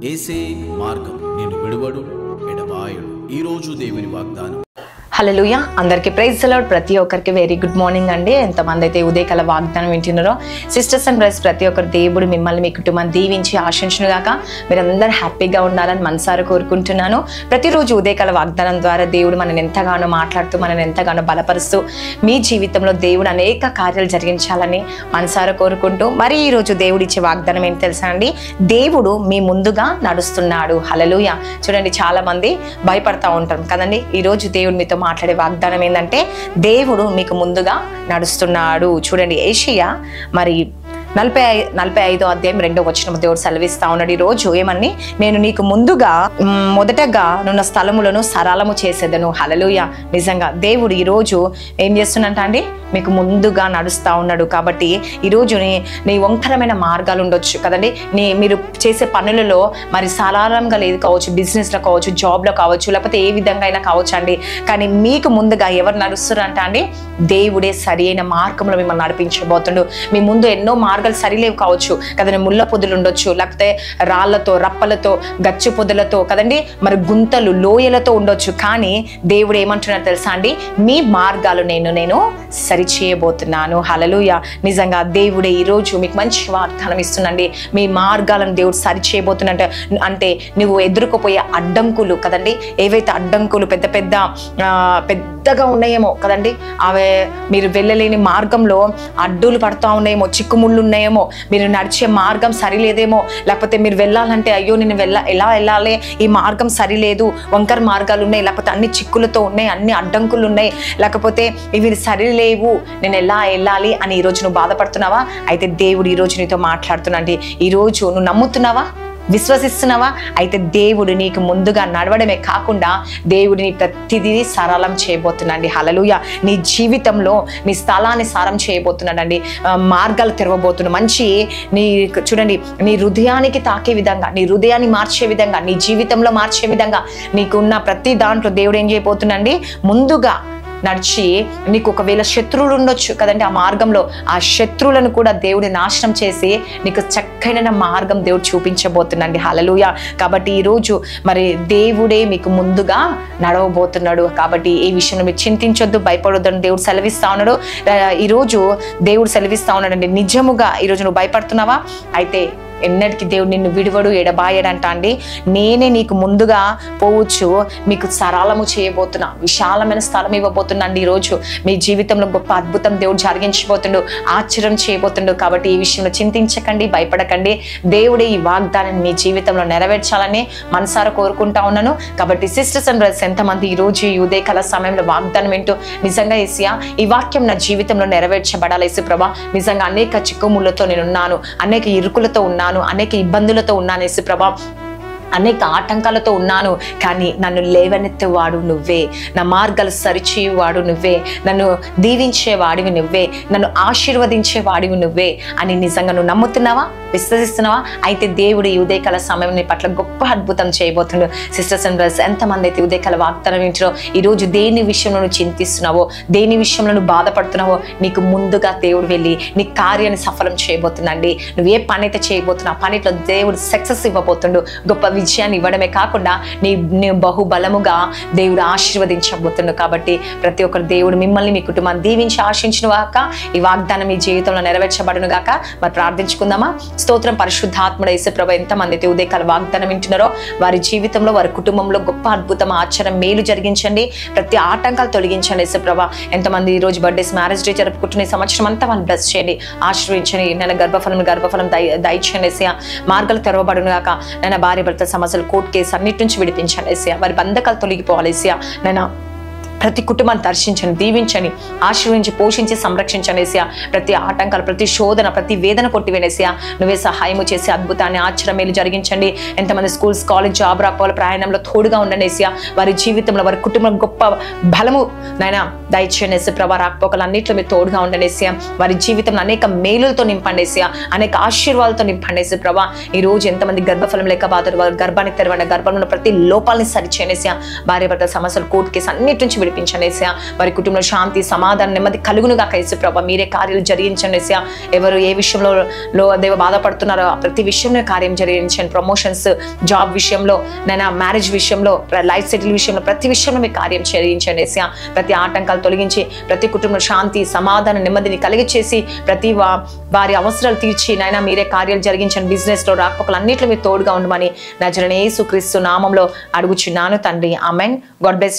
ఏసే మార్గం నేను విడువడు ఎడబాయడు. ఈరోజు దేవుని వాగ్దానం. హల్లెలూయా. అందరికీ ప్రైజ్ ది లార్డ్. ప్రతి ఒక్కరికి వెరీ గుడ్ మార్నింగ్ అండి. ఎంతమంది అయితే ఉదయకాల వాగ్దానం వింటున్నారో సిస్టర్స్ అండ్ బ్రదర్స్, ప్రతి ఒక్కరు దేవుడు మిమ్మల్ని మీ కుటుంబాన్ని దీవించి ఆశించునుగాక. మీరందరూ హ్యాపీగా ఉండాలని మనసారా కోరుకుంటున్నాను. ప్రతిరోజు ఉదయకాల వాగ్దానం ద్వారా దేవుడు మనల్ని ఎంతగానో మాట్లాడుతూ మనల్ని ఎంతగానో బలపరుస్తూ మీ జీవితంలో దేవుడు అనేక కార్యాలు జరిగించాలని మనసారా కోరుకుంటూ, మరి ఈరోజు దేవుడు ఇచ్చే వాగ్దానం ఏంటి తెలుసా అండి? దేవుడు మీ ముందుగా నడుస్తున్నాడు. హల్లెలూయా. చూడండి, చాలా మంది భయపడతా ఉంటాం కదండి. ఈరోజు దేవుడు మీతో మాట్లాడే వాగ్దానం ఏంటంటే దేవుడు మీకు ముందుగా నడుస్తున్నాడు. చూడండి, యెషయా మరి 45వ అధ్యాయం 2వ వచనం దేవుడు సెలవిస్తా ఉన్నాడు. ఈ రోజు ఏమని, నేను నీకు ముందుగా మొదటగా నున్న స్థలములను సరళము చేసేదను. హల్లెలూయా. నిజంగా దేవుడు ఈరోజు ఏం చేస్తున్నట్ట అండి? మీకు ముందుగా నడుస్తూ ఉన్నాడు. కాబట్టి ఈరోజు నీ వంకరమైన మార్గాలు ఉండొచ్చు కదండి. మీరు చేసే పనులలో మరి సరళంగా లేదు కావచ్చు, బిజినెస్లో కావచ్చు, జాబ్లో కావచ్చు, లేకపోతే ఏ విధంగా అయినా కావచ్చు అండి. కానీ మీకు ముందుగా ఎవరు నడుస్తున్నారంట అండి? దేవుడే సరి అయిన మార్గంలో మిమ్మల్ని నడిపించబోతుండు. మీ ముందు ఎన్నో మార్గాలు సరిలేవు కావచ్చు కదండి. ముళ్ళ పొదలు ఉండొచ్చు, లేకపోతే రాళ్లతో, రప్పలతో, గచ్చు పొదలతో కదండి, మరి గుంతలు, లోయలతో ఉండొచ్చు. కానీ దేవుడు ఏమంటున్నాడు తెలుసా అండి? మీ మార్గాలు నేను సరి చేయబోతున్నాను. హల్లెలూయా. నిజంగా దేవుడే ఈరోజు మీకు మంచి వాగ్దానం ఇస్తుందండి. మీ మార్గాలను దేవుడు సరి చేయబోతున్నట్టు. అంటే నువ్వు ఎదుర్కోపోయే అడ్డంకులు కదండి, ఏవైతే అడ్డంకులు పెద్దగా ఉన్నాయేమో కదండి, అవే మీరు వెళ్ళలేని మార్గంలో అడ్డులు పడుతూ ఉన్నాయేమో, చిక్కుముళ్ళు ఉన్నాయేమో, మీరు నడిచే మార్గం సరిలేదేమో, లేకపోతే మీరు వెళ్ళాలంటే అయ్యో నేను ఎలా వెళ్ళాలి, ఈ మార్గం సరిలేదు, వంకర మార్గాలు ఉన్నాయి, లేకపోతే అన్ని చిక్కులతో ఉన్నాయి, అన్ని అడ్డంకులు ఉన్నాయి, లేకపోతే ఇవి సరిలేవు, నేను ఎలా వెళ్ళాలి అని ఈరోజు నువ్వు బాధపడుతున్నావా? అయితే దేవుడు ఈరోజు నీతో మాట్లాడుతున్నాడు. ఈరోజు నువ్వు నమ్ముతున్నావా, విశ్వసిస్తున్నావా? అయితే దేవుడు నీకు ముందుగా నడవడమే కాకుండా దేవుడు నీ ప్రతిదీ సరళం చేయబోతున్నాడు. హల్లెలూయా. నీ జీవితంలో నీ స్థలాన్ని సారం చేయబోతున్నాడండి. మార్గాలు తెరవబోతున్నాడు. మంచి చూడండి, నీ హృదయానికి తాకే విధంగా, నీ హృదయాన్ని మార్చే విధంగా, నీ జీవితంలో మార్చే విధంగా నీకున్న ప్రతి దాంట్లో దేవుడు ఏం చేయబోతున్నాడండి? ముందుగా నడిచి, నీకు ఒకవేళ శత్రువులు ఉండొచ్చు కదండి ఆ మార్గంలో, ఆ శత్రువులను కూడా దేవుడి నాశనం చేసి నీకు చక్కైన మార్గం దేవుడు చూపించబోతున్నాడు. హల్లెలూయా. కాబట్టి ఈరోజు మరి దేవుడే మీకు ముందుగా నడవబోతున్నాడు. కాబట్టి ఈ విషయంలో మీరు చింతించొద్దు, భయపడొద్దని దేవుడు సెలవిస్తా ఉన్నాడు. ఈరోజు దేవుడు సెలవిస్తా ఉన్నాడండి. నిజముగా ఈరోజు నువ్వు భయపడుతున్నావా? అయితే ఎన్నటికీ దేవుడు నిన్ను విడువడు ఎడబాయడంట అండి. నేనే నీకు ముందుగా పోవచ్చు, మీకు సరళము చేయబోతున్నా, విశాలమైన స్థలం ఇవ్వబోతున్నా అండి. ఈరోజు మీ జీవితంలో గొప్ప అద్భుతం దేవుడు జరిగించబోతుండు, ఆశ్చర్యం చేయబోతుండు. కాబట్టి ఈ విషయంలో చింతించకండి, భయపడకండి. దేవుడే ఈ వాగ్దానాన్ని మీ జీవితంలో నెరవేర్చాలని మనసారా కోరుకుంటా ఉన్నాను. కాబట్టి సిస్టర్స్ అండ్ బ్రదర్స్, ఎంతమంది ఈరోజు ఈ ఉదయకాల సమయంలో వాగ్దానం ఏంటో నిజంగా యేసయ్యా ఈ వాక్యం నా జీవితంలో నెరవేర్చబడాలి యేసు ప్రభా. నిజంగా అనేక చిక్కుముళ్ళతో నేనున్నాను, అనేక ఇరుకులతో ఉన్నాను, అనేక ఇబ్బందులతో ఉన్నాను యేసు ప్రభా, అనేక ఆటంకాలతో ఉన్నాను. కానీ నన్ను లేవనెత్తేవాడు నువ్వే, నా మార్గాలు సరిచేయువాడు నువ్వే, నన్ను దీవించేవాడివి నువ్వే, నన్ను ఆశీర్వదించేవాడివి నువ్వే అని నిజంగా నువ్వు నమ్ముతున్నావా, విశ్వసిస్తున్నావా? అయితే దేవుడు ఈ ఉదయకాల సమయం నీ పట్ల గొప్ప అద్భుతం చేయబోతుండు. సిస్టర్స్ అండ్ బ్రదర్స్, ఎంతమంది అయితే ఉదయకాల వాగ్దానం వింటున్నారో, ఈరోజు దేని విషయంలో నువ్వు చింతిస్తున్నావో, దేని విషయంలో నువ్వు బాధపడుతున్నావో, నీకు ముందుగా దేవుడు వెళ్ళి నీ కార్యాన్ని సఫలం చేయబోతున్నాండి. నువ్వు ఏ పని అయితే చేయబోతున్నావు ఆ పనిలో దేవుడు సక్సెస్ ఇవ్వబోతుండు. గొప్ప విజయాన్ని ఇవ్వడమే కాకుండా నీ బహుబలముగా దేవుడు ఆశీర్వదించబోతుండు. కాబట్టి ప్రతి ఒక్కరు దేవుడు మిమ్మల్ని మీ కుటుంబాన్ని దీవించి ఆశించిన గాక, ఈ వాగ్దానం మీ జీవితంలో నెరవేర్చబడును గాక. మరి ప్రార్థించుకుందామా? స్తోత్రం పరిశుద్ధాత్ముడ యేసుప్రభు, ఎంతమంది అయితే ఉదయకాల వాగ్దానం వింటున్నారో వారి జీవితంలో, వారి కుటుంబంలో గొప్ప అద్భుతం, ఆశ్చర్యం, మేలు జరిగించండి. ప్రతి ఆటంకాలు తొలగించండి యేసుప్రభు. ఎంతమంది ఈ రోజు బర్త్డేస్, మ్యారేజ్ డే జరుపుకుంటున్న ఈ సంవత్సరం అంతా వాళ్ళు బ్లెస్ చేయండి, ఆశీర్వదించండి. నేను గర్భఫలం దయచేయండి యేసయ్యా. మార్గాలు తెరవబడును గాక. నేను భార్య భర్త సమస్యలు, కోర్టు కేసు అన్నిటి నుంచి విడిపించండి యేసయ్యా. వారి బంధకాలు తొలగిపోవాలి యేసయ్యా. నేను ప్రతి కుటుంబాన్ని దర్శించండి, దీవించండి, ఆశీర్వించి, పోషించి, సంరక్షించండి యేసయ్యా. ప్రతి ఆటంకాలు, ప్రతి శోధన, ప్రతి వేదన కొట్టివేనేసయ్యా. నువ్వే సహాయము చేసి అద్భుతాన్ని, ఆశ్చర్యమేలు జరిగించండి. ఎంతమంది స్కూల్స్, కాలేజ్, జాబ్ రాకపోవాలి, ప్రయాణంలో తోడుగా ఉండండి యేసయ్యా. వారి జీవితంలో, వారి కుటుంబం గొప్ప బలము నాయన దయచేయండి యేసు ప్రభా. రాకపోకలు అన్నింటిలో మీరు తోడుగా ఉండండి యేసయ్యా. వారి జీవితంలో అనేక మేలులతో నింపండి యేసయ్యా, అనేక ఆశీర్వాదాలతో నింపండి యేసు ప్రభా. ఈ రోజు ఎంతమంది గర్భఫలం లేక బాధలు, వారి గర్భాన్ని తెరవండి, గర్భంలో ప్రతి లోపాలని సరిచేయండి యేసయ్యా. భార్య భర్త సమస్యలు, కోర్టు కేసు అన్నిటి నుంచి విడిపించండి యేసయ్యా. వారి కుటుంబంలో శాంతి సమాధానం నెమ్మది కలుగును గాక యేసు ప్రభా. మీరే కార్యాలు జరిగించండి యేసయ్యా. ఎవరు ఏ విషయంలో దేవ బాధపడుతున్నారో ప్రతి విషయంలో కార్యం జరిగించండి. ప్రమోషన్స్, జాబ్ విషయంలో నైనా, మ్యారేజ్ విషయంలో, లైఫ్ సెటిల్ విషయంలో ప్రతి విషయంలో మీ కార్యం జరిగించండి యేసయ్యా. ప్రతి ఆటంకాలు తొలగించి ప్రతి కుటుంబంలో శాంతి సమాధానం నెమ్మదిని కలిగచేసి ప్రతి వారి అవసరాలు తీర్చి నైనా మీరే కార్యాలు జరిగించండి. బిజినెస్ లో రాకపోకలు అన్నిట్లో మీరు తోడుగా ఉండమని నజరేయుడైన యేసుక్రీస్తు నామంలో అడుగుచున్నాను తండ్రి. ఆమేన్. God bless you.